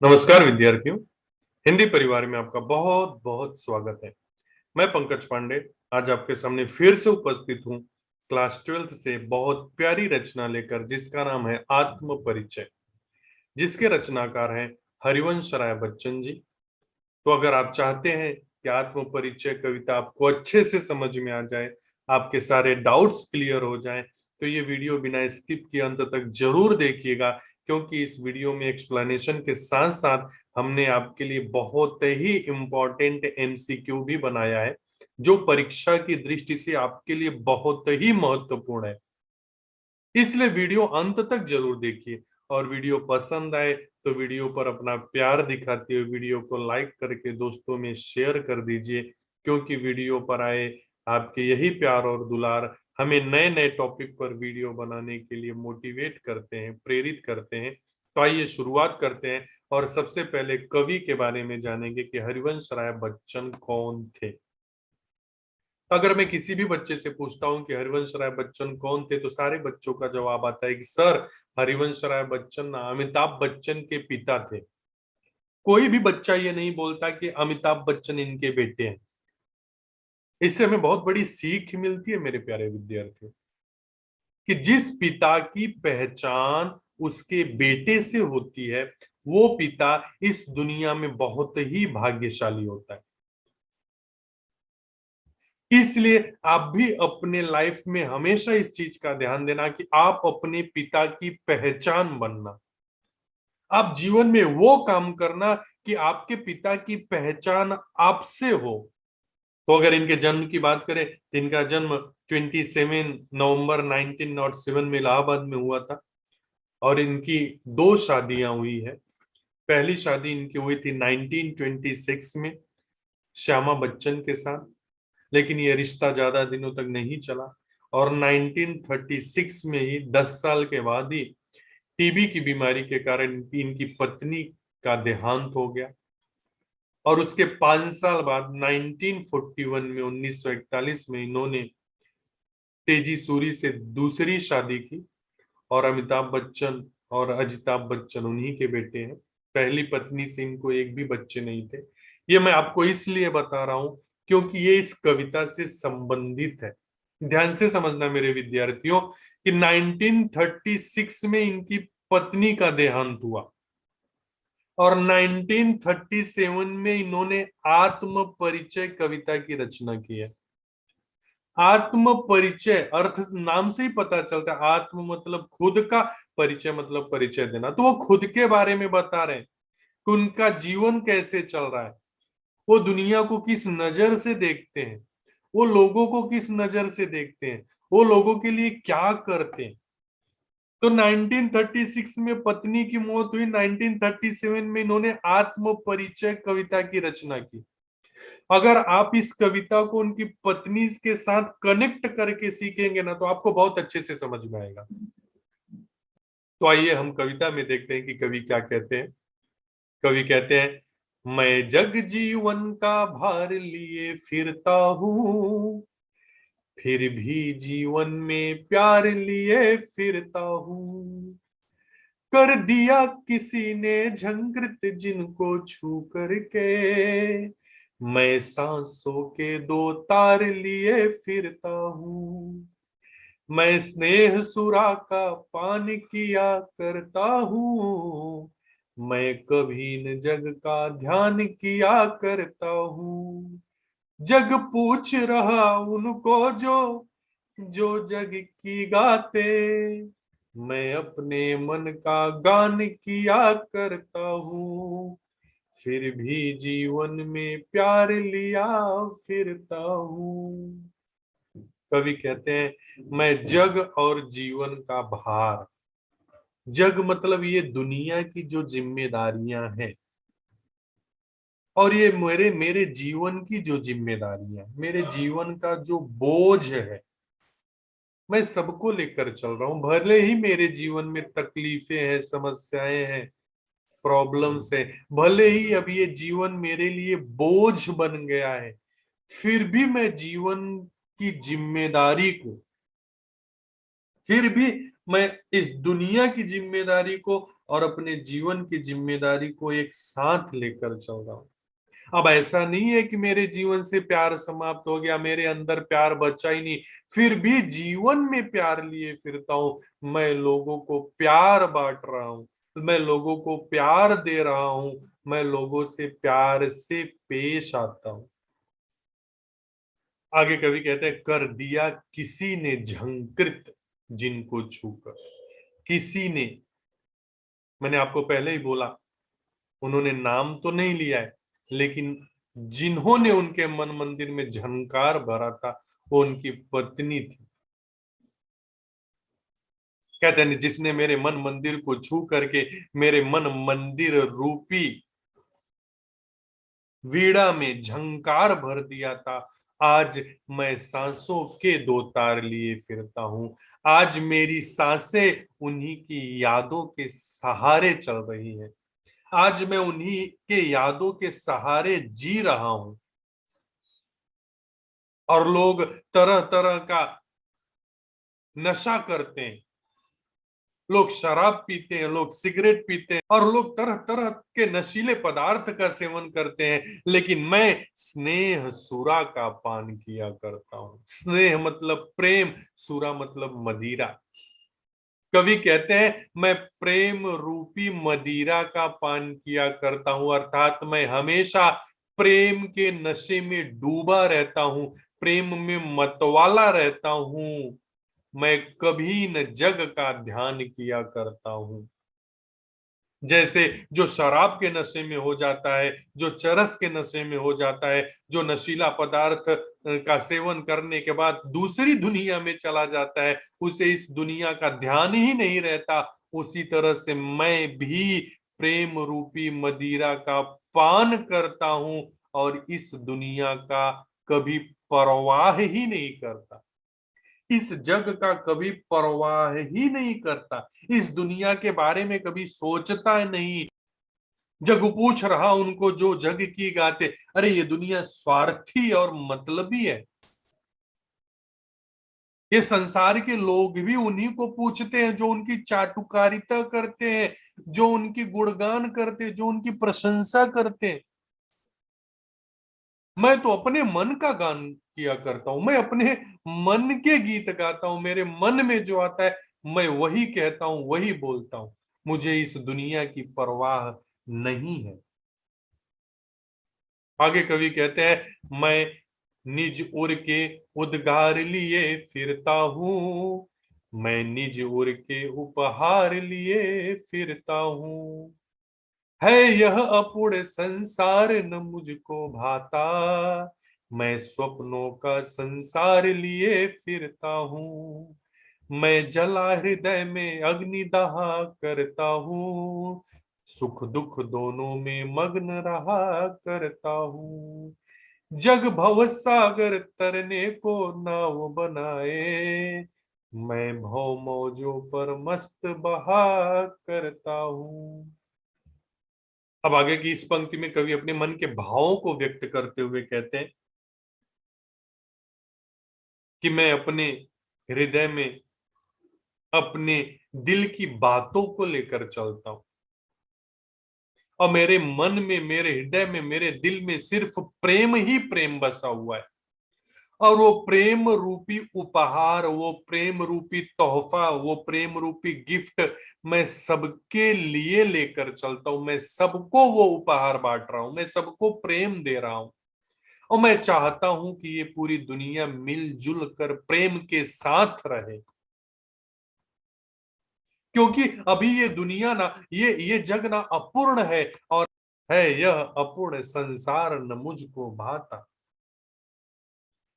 नमस्कार विद्यार्थियों। हिंदी परिवार में आपका बहुत बहुत स्वागत है। मैं पंकज पांडे आज आपके सामने फिर से उपस्थित हूँ क्लास 12th से बहुत प्यारी रचना लेकर, जिसका नाम है आत्म परिचय, जिसके रचनाकार हैं हरिवंश राय बच्चन जी। तो अगर आप चाहते हैं कि आत्म परिचय कविता आपको अच्छे से समझ में आ जाए, आपके सारे डाउट्स क्लियर हो जाएं, तो ये वीडियो बिना स्किप किए अंत तक जरूर देखिएगा, क्योंकि इस वीडियो में एक्सप्लेनेशन के साथ साथ हमने आपके लिए बहुत ही इंपॉर्टेंट एमसीक्यू भी बनाया है, जो परीक्षा की दृष्टि से आपके लिए बहुत ही महत्वपूर्ण है। इसलिए वीडियो अंत तक जरूर देखिए, और वीडियो पसंद आए तो वीडियो पर अपना प्यार दिखाते हुए वीडियो को लाइक करके दोस्तों में शेयर कर दीजिए, क्योंकि वीडियो पर आए आपके यही प्यार और दुलार हमें नए नए टॉपिक पर वीडियो बनाने के लिए मोटिवेट करते हैं, प्रेरित करते हैं। तो आइए शुरुआत करते हैं, और सबसे पहले कवि के बारे में जानेंगे कि हरिवंश राय बच्चन कौन थे। अगर मैं किसी भी बच्चे से पूछता हूं कि हरिवंश राय बच्चन कौन थे, तो सारे बच्चों का जवाब आता है कि सर, हरिवंश राय बच्चन अमिताभ बच्चन के पिता थे। कोई भी बच्चा ये नहीं बोलता कि अमिताभ बच्चन इनके बेटे हैं। इससे हमें बहुत बड़ी सीख मिलती है मेरे प्यारे विद्यार्थियों, कि जिस पिता की पहचान उसके बेटे से होती है, वो पिता इस दुनिया में बहुत ही भाग्यशाली होता है। इसलिए आप भी अपने लाइफ में हमेशा इस चीज का ध्यान देना कि आप अपने पिता की पहचान बनना। आप जीवन में वो काम करना कि आपके पिता की पहचान आपसे हो। तो अगर इनके जन्म की बात करें तो इनका जन्म 27 नवंबर 1907 में इलाहाबाद में हुआ था, और इनकी दो शादियां हुई है। पहली शादी इनकी हुई थी 1926 में श्यामा बच्चन के साथ, लेकिन ये रिश्ता ज्यादा दिनों तक नहीं चला, और 1936 में ही 10 साल के बाद ही टीबी की बीमारी के कारण इनकी पत्नी का देहांत हो गया। और उसके 5 साल बाद 1941 में 1941 में इन्होंने तेजी सूरी से दूसरी शादी की, और अमिताभ बच्चन और अजिताभ बच्चन उन्हीं के बेटे हैं। पहली पत्नी से इनको एक भी बच्चे नहीं थे। ये मैं आपको इसलिए बता रहा हूं क्योंकि ये इस कविता से संबंधित है। ध्यान से समझना मेरे विद्यार्थियों कि 1936 में इनकी पत्नी का देहांत हुआ, और 1937 में इन्होंने आत्म परिचय कविता की रचना की है। आत्म परिचय अर्थ नाम से ही पता चलता है, आत्म मतलब खुद का, परिचय मतलब परिचय देना। तो वो खुद के बारे में बता रहे हैं कि उनका जीवन कैसे चल रहा है, वो दुनिया को किस नजर से देखते हैं, वो लोगों को किस नजर से देखते हैं, वो लोगों के लिए क्या करते हैं। तो 1936 में पत्नी की मौत हुई, 1937 में इन्होंने आत्म परिचय कविता की रचना की। अगर आप इस कविता को उनकी पत्नी के साथ कनेक्ट करके सीखेंगे ना, तो आपको बहुत अच्छे से समझ में आएगा। तो आइए हम कविता में देखते हैं कि कवि क्या कहते हैं। कवि कहते हैं, मैं जग जीवन का भार लिए फिरता हूँ, फिर भी जीवन में प्यार लिए फिरता हूँ। कर दिया किसी ने झंकृत जिनको छू करके, मैं सांसों के दो तार लिए फिरता हूँ। मैं स्नेह सुरा का पान किया करता हूँ, मैं कभी न जग का ध्यान किया करता हूँ। जग पूछ रहा उनको जो जो जग की गाते, मैं अपने मन का गान किया करता हूँ। फिर भी जीवन में प्यार लिया फिरता हूँ। कवि कहते हैं, मैं जग और जीवन का भार, जग मतलब ये दुनिया की जो जिम्मेदारियां हैं, और ये मेरे मेरे जीवन की जो जिम्मेदारियां, मेरे जीवन का जो बोझ है, मैं सबको लेकर चल रहा हूं। भले ही मेरे जीवन में तकलीफें हैं, समस्याएं हैं, प्रॉब्लम्स है, भले ही अब ये जीवन मेरे लिए बोझ बन गया है, फिर भी मैं जीवन की जिम्मेदारी को, फिर भी मैं इस दुनिया की जिम्मेदारी को और अपने जीवन की जिम्मेदारी को एक साथ लेकर चल रहा हूं। अब ऐसा नहीं है कि मेरे जीवन से प्यार समाप्त हो गया, मेरे अंदर प्यार बचा ही नहीं, फिर भी जीवन में प्यार लिए फिरता हूं। मैं लोगों को प्यार बांट रहा हूं, मैं लोगों को प्यार दे रहा हूं, मैं लोगों से प्यार से पेश आता हूं। आगे कवि कहते हैं, कर दिया किसी ने झंकृत जिनको छूकर। किसी ने, मैंने आपको पहले ही बोला, उन्होंने नाम तो नहीं लिया है, लेकिन जिन्होंने उनके मन मंदिर में झनकार भरा था वो उनकी पत्नी थी। कहते हैं, जिसने मेरे मन मंदिर को छू करके मेरे मन मंदिर रूपी वीणा में झंकार भर दिया था, आज मैं सांसों के दो तार लिए फिरता हूं। आज मेरी सांसें उन्हीं की यादों के सहारे चल रही हैं। आज मैं उन्हीं के यादों के सहारे जी रहा हूं। और लोग तरह तरह का नशा करते हैं, लोग शराब पीते हैं, लोग सिगरेट पीते हैं, और लोग तरह तरह के नशीले पदार्थ का सेवन करते हैं, लेकिन मैं स्नेह सुरा का पान किया करता हूं। स्नेह मतलब प्रेम, सुरा मतलब मदिरा। कवि कहते हैं, मैं प्रेम रूपी मदिरा का पान किया करता हूं, अर्थात मैं हमेशा प्रेम के नशे में डूबा रहता हूं, प्रेम में मतवाला रहता हूं। मैं कभी न जग का ध्यान किया करता हूं। जैसे जो शराब के नशे में हो जाता है, जो चरस के नशे में हो जाता है, जो नशीला पदार्थ का सेवन करने के बाद दूसरी दुनिया में चला जाता है, उसे इस दुनिया का ध्यान ही नहीं रहता, उसी तरह से मैं भी प्रेम रूपी मदिरा का पान करता हूं और इस दुनिया का कभी परवाह ही नहीं करता, इस जग का कभी परवाह ही नहीं करता, इस दुनिया के बारे में कभी सोचता नहीं। जग पूछ रहा उनको जो जग की गाते, अरे ये दुनिया स्वार्थी और मतलबी है। ये संसार के लोग भी उन्हीं को पूछते हैं जो उनकी चाटुकारिता करते हैं, जो उनकी गुणगान करते हैं, जो उनकी प्रशंसा करते हैं। मैं तो अपने मन का गान किया करता हूं, मैं अपने मन के गीत गाता हूं, मेरे मन में जो आता है मैं वही कहता हूं, वही बोलता हूं। मुझे इस दुनिया की परवाह नहीं है। आगे कवि कहते हैं, मैं निज उर के उद्गार लिए फिरता हूं, मैं निज उर के उपहार लिए फिरता हूं। है यह अपूर्ण संसार न मुझको भाता, मैं स्वप्नों का संसार लिए फिरता हूँ। मैं जला हृदय में अग्नि दहा करता हूँ, सुख दुख दोनों में मग्न रहा करता हूँ। जग भव सागर तरने को नाव बनाए, मैं भव मौजों पर मस्त बहा करता हूँ। अब आगे की इस पंक्ति में कवि अपने मन के भावों को व्यक्त करते हुए कहते हैं कि मैं अपने हृदय में अपने दिल की बातों को लेकर चलता हूं, और मेरे मन में, मेरे हृदय में, मेरे दिल में सिर्फ प्रेम ही प्रेम बसा हुआ है। और वो प्रेम रूपी उपहार, वो प्रेम रूपी तोहफा, वो प्रेम रूपी गिफ्ट मैं सबके लिए लेकर चलता हूं। मैं सबको वो उपहार बांट रहा हूं, मैं सबको प्रेम दे रहा हूं, और मैं चाहता हूं कि ये पूरी दुनिया मिलजुल कर प्रेम के साथ रहे। क्योंकि अभी ये दुनिया ना, ये जग ना अपूर्ण है, और है यह अपूर्ण संसार न मुझको भाता।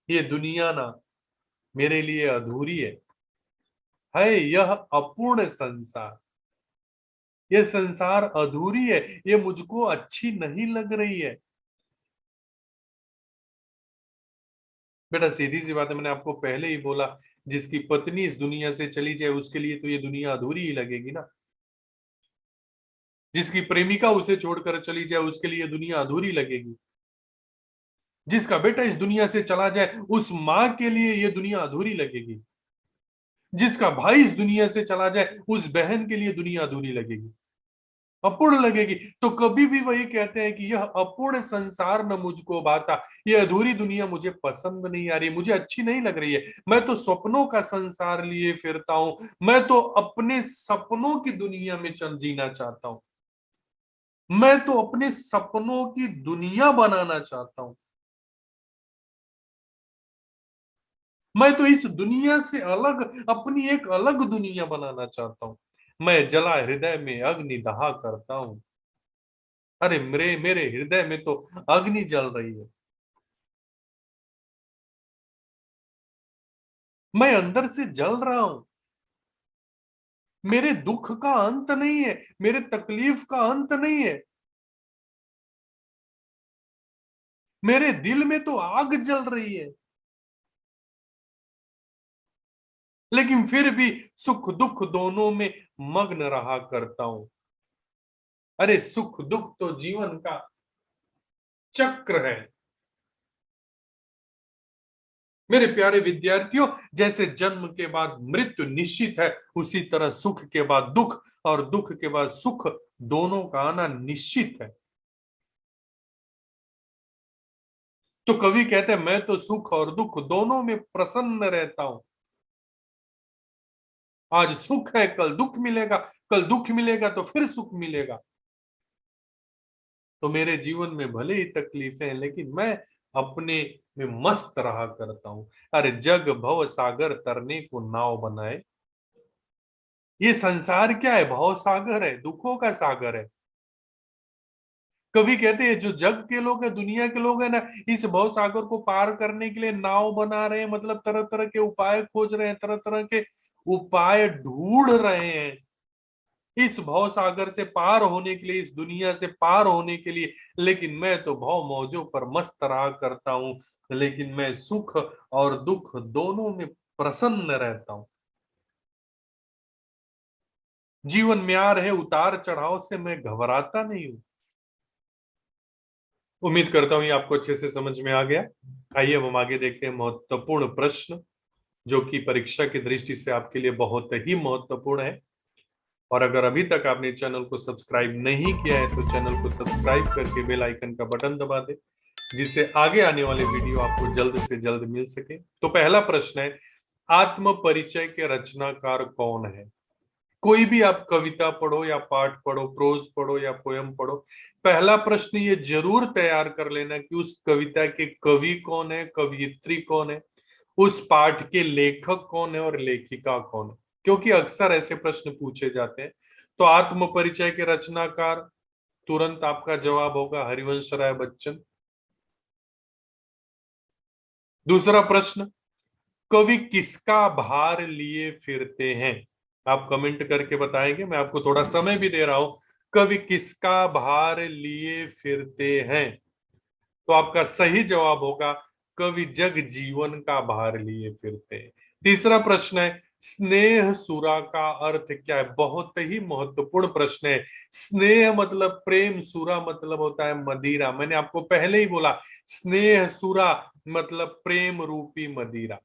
ये दुनिया ना मेरे लिए अधूरी है यह अपूर्ण संसार, ये संसार अधूरी है, ये मुझको अच्छी नहीं लग रही है। बेटा सीधी सी बात है, मैंने आपको पहले ही बोला, जिसकी पत्नी इस दुनिया से चली जाए उसके लिए तो ये दुनिया अधूरी ही लगेगी ना। जिसकी प्रेमिका उसे छोड़कर चली जाए उसके लिए दुनिया अधूरी लगेगी। जिसका बेटा इस दुनिया से चला जाए उस माँ के लिए ये दुनिया अधूरी लगेगी। जिसका भाई इस दुनिया से चला जाए उस बहन के लिए दुनिया अधूरी लगेगी, अपूर्ण लगेगी। तो कभी भी वही कहते हैं कि यह अपूर्ण संसार न मुझको भाता, यह अधूरी दुनिया मुझे पसंद नहीं आ रही, मुझे अच्छी नहीं लग रही है। मैं तो सपनों का संसार लिए फिरता हूं, मैं तो अपने सपनों की दुनिया में चल जीना चाहता हूं, मैं तो अपने सपनों की दुनिया बनाना चाहता हूं, मैं तो इस दुनिया से अलग अपनी एक अलग दुनिया बनाना चाहता हूं। मैं जला हृदय में अग्नि दहा करता हूं। अरे मेरे मेरे हृदय में तो अग्नि जल रही है, मैं अंदर से जल रहा हूं। मेरे दुख का अंत नहीं है, मेरे तकलीफ का अंत नहीं है, मेरे दिल में तो आग जल रही है, लेकिन फिर भी सुख दुख दोनों में मग्न रहा करता हूं। अरे सुख दुख तो जीवन का चक्र है। मेरे प्यारे विद्यार्थियों, जैसे जन्म के बाद मृत्यु निश्चित है, उसी तरह सुख के बाद दुख और दुख के बाद सुख दोनों का आना निश्चित है। तो कवि कहते हैं मैं तो सुख और दुख दोनों में प्रसन्न रहता हूं। आज सुख है, कल दुख मिलेगा, कल दुख मिलेगा तो फिर सुख मिलेगा। तो मेरे जीवन में भले ही तकलीफें हैं, लेकिन मैं अपने में मस्त रहा करता हूं। अरे जग भव सागर तरने को नाव बनाए। ये संसार क्या है? भव सागर है, दुखों का सागर है। कवि कहते हैं जो जग के लोग हैं, दुनिया के लोग हैं ना, इस भव सागर को पार करने के लिए नाव बना रहे हैं, मतलब तरह तरह के उपाय खोज रहे हैं, तरह तरह के उपाय ढूंढ रहे हैं इस भव सागर से पार होने के लिए, इस दुनिया से पार होने के लिए। लेकिन मैं तो भव मौजों पर मस्त रहा करता हूं, लेकिन मैं सुख और दुख दोनों में प्रसन्न रहता हूं। जीवन में आ रहे उतार चढ़ाव से मैं घबराता नहीं हूं। उम्मीद करता हूं ये आपको अच्छे से समझ में आ गया। आइए अब हम आगे देखते हैं महत्वपूर्ण प्रश्न, जो कि परीक्षा की दृष्टि से आपके लिए बहुत ही महत्वपूर्ण है। और अगर अभी तक आपने चैनल को सब्सक्राइब नहीं किया है तो चैनल को सब्सक्राइब करके बेल आइकन का बटन दबा दे, जिससे आगे आने वाले वीडियो आपको जल्द से जल्द मिल सके। तो पहला प्रश्न है, आत्म परिचय के रचनाकार कौन है? कोई भी आप कविता पढ़ो या पाठ पढ़ो, प्रोज पढ़ो या पोयम पढ़ो, पहला प्रश्न ये जरूर तैयार कर लेना कि उस कविता के कवि कौन है, कवियत्री कौन है, उस पाठ के लेखक कौन है और लेखिका कौन है, क्योंकि अक्सर ऐसे प्रश्न पूछे जाते हैं। तो आत्म परिचय के रचनाकार, तुरंत आपका जवाब होगा हरिवंश राय बच्चन। दूसरा प्रश्न, कवि किसका भार लिए फिरते हैं? आप कमेंट करके बताएंगे, मैं आपको थोड़ा समय भी दे रहा हूं। कवि किसका भार लिए फिरते हैं? तो आपका सही जवाब होगा कवि जग जीवन का भार लिए फिरते हैं। तीसरा प्रश्न है, स्नेह सुरा का अर्थ क्या है? बहुत ही महत्वपूर्ण प्रश्न है। स्नेह मतलब प्रेम, सुरा मतलब होता है मदिरा। मैंने आपको पहले ही बोला, स्नेह सुरा मतलब प्रेम रूपी मदिरा।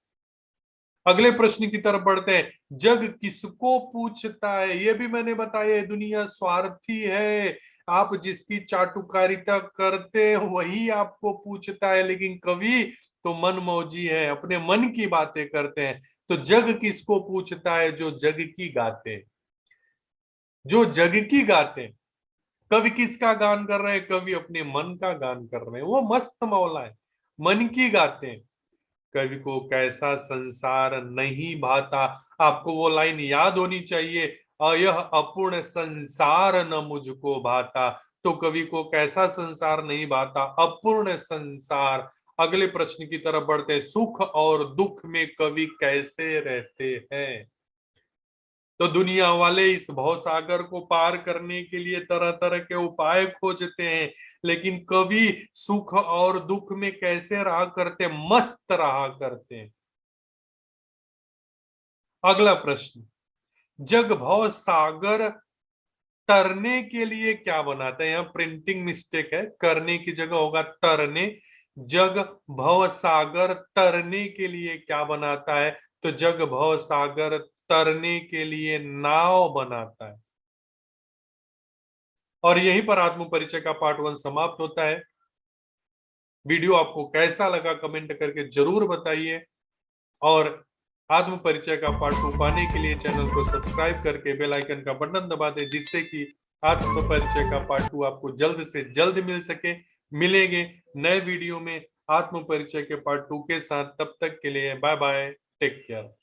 अगले प्रश्न की तरफ बढ़ते हैं, जग किसको पूछता है? ये भी मैंने बताया है, दुनिया स्वार्थी है। आप जिसकी चाटुकारिता करते हैं वही आपको पूछता है, लेकिन कवि तो मन मौजी है, अपने मन की बातें करते हैं। तो जग किसको पूछता है? जो जग की गाते हैं, जो जग की गाते हैं। कवि किसका गान कर रहे हैं? कवि अपने मन का गान कर रहे हैं, वो मस्त मौला है, मन की गाते हैं। कवि को कैसा संसार नहीं भाता, आपको वो लाइन याद होनी चाहिए, यह अपूर्ण संसार न मुझको भाता। तो कवि को कैसा संसार नहीं भाता? अपूर्ण संसार। अगले प्रश्न की तरफ बढ़ते हैं, सुख और दुख में कवि कैसे रहते हैं? तो दुनिया वाले इस भवसागर को पार करने के लिए तरह तरह के उपाय खोजते हैं, लेकिन कवि सुख और दुख में कैसे रहा करते हैं? मस्त रहा करते हैं। अगला प्रश्न, जग भव सागर तरने के लिए क्या बनाता है? यहाँ प्रिंटिंग मिस्टेक है, करने की जगह होगा तरने। जग भव सागर तरने के लिए क्या बनाता है? तो जग भव सागर तरने के लिए नाव बनाता है। और यहीं पर आत्म परिचय का पार्ट 1 समाप्त होता है। वीडियो आपको कैसा लगा कमेंट करके जरूर बताइए, और आत्म परिचय का पार्ट 2 पाने के लिए चैनल को सब्सक्राइब करके बेल आइकन का बटन दबा दें, जिससे कि आत्म परिचय का पार्ट 2 आपको जल्द से जल्द मिल सके। मिलेंगे नए वीडियो में आत्म परिचय के पार्ट 2 के साथ। तब तक के लिए बाय बाय, टेक केयर।